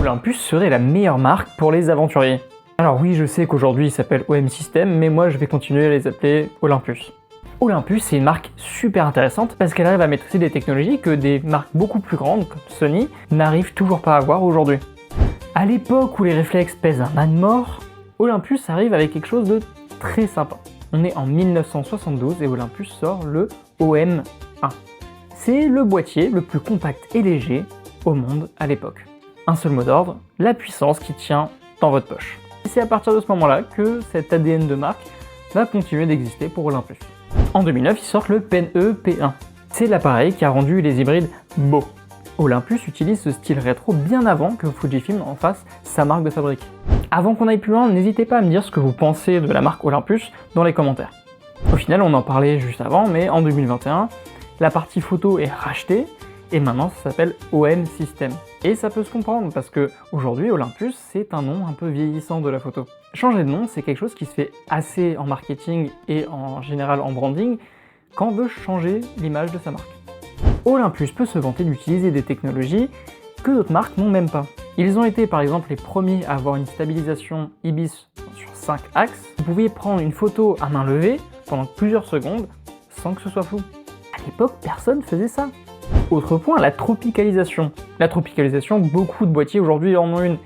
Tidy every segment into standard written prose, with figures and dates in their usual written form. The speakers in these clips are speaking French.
Olympus serait la meilleure marque pour les aventuriers. Alors oui, je sais qu'aujourd'hui il s'appelle OM System, mais moi je vais continuer à les appeler Olympus. Olympus, c'est une marque super intéressante parce qu'elle arrive à maîtriser des technologies que des marques beaucoup plus grandes, comme Sony, n'arrivent toujours pas à avoir aujourd'hui. À l'époque où les réflexes pèsent un âne mort, Olympus arrive avec quelque chose de très sympa. On est en 1972 et Olympus sort le OM1. C'est le boîtier le plus compact et léger au monde à l'époque. Un seul mot d'ordre, la puissance qui tient dans votre poche. Et c'est à partir de ce moment-là que cet ADN de marque va continuer d'exister pour Olympus. En 2009, ils sortent le PenE P1. C'est l'appareil qui a rendu les hybrides beaux. Olympus utilise ce style rétro bien avant que Fujifilm en fasse sa marque de fabrique. Avant qu'on aille plus loin, n'hésitez pas à me dire ce que vous pensez de la marque Olympus dans les commentaires. Au final, on en parlait juste avant, mais en 2021, la partie photo est rachetée et maintenant ça s'appelle OM System. Et ça peut se comprendre parce que aujourd'hui Olympus c'est un nom un peu vieillissant de la photo. Changer de nom c'est quelque chose qui se fait assez en marketing et en général en branding quand on veut changer l'image de sa marque. Olympus peut se vanter d'utiliser des technologies que d'autres marques n'ont même pas. Ils ont été par exemple les premiers à avoir une stabilisation IBIS sur 5 axes. Vous pouviez prendre une photo à main levée pendant plusieurs secondes sans que ce soit flou. À l'époque, personne faisait ça. Autre point, la tropicalisation. La tropicalisation, beaucoup de boîtiers aujourd'hui en ont une.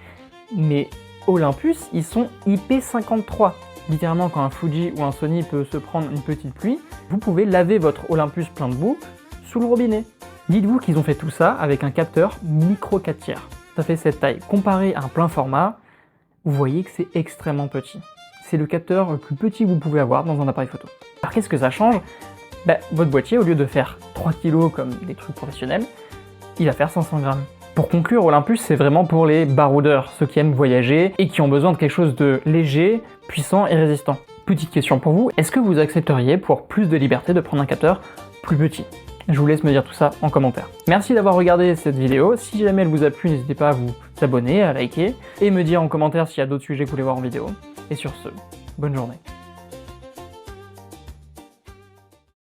Mais Olympus, ils sont IP53. Littéralement, quand un Fuji ou un Sony peut se prendre une petite pluie, vous pouvez laver votre Olympus plein de boue sous le robinet. Dites-vous qu'ils ont fait tout ça avec un capteur micro 4 tiers. Ça fait cette taille. Comparé à un plein format, vous voyez que c'est extrêmement petit. C'est le capteur le plus petit que vous pouvez avoir dans un appareil photo. Alors qu'est-ce que ça change ? Votre boîtier, au lieu de faire 3 kg comme des trucs professionnels, il va faire 500 grammes. Pour conclure, Olympus, c'est vraiment pour les baroudeurs, ceux qui aiment voyager et qui ont besoin de quelque chose de léger, puissant et résistant. Petite question pour vous, est-ce que vous accepteriez pour plus de liberté de prendre un capteur plus petit ? Je vous laisse me dire tout ça en commentaire. Merci d'avoir regardé cette vidéo. Si jamais elle vous a plu, n'hésitez pas à vous abonner, à liker et me dire en commentaire s'il y a d'autres sujets que vous voulez voir en vidéo. Et sur ce, bonne journée.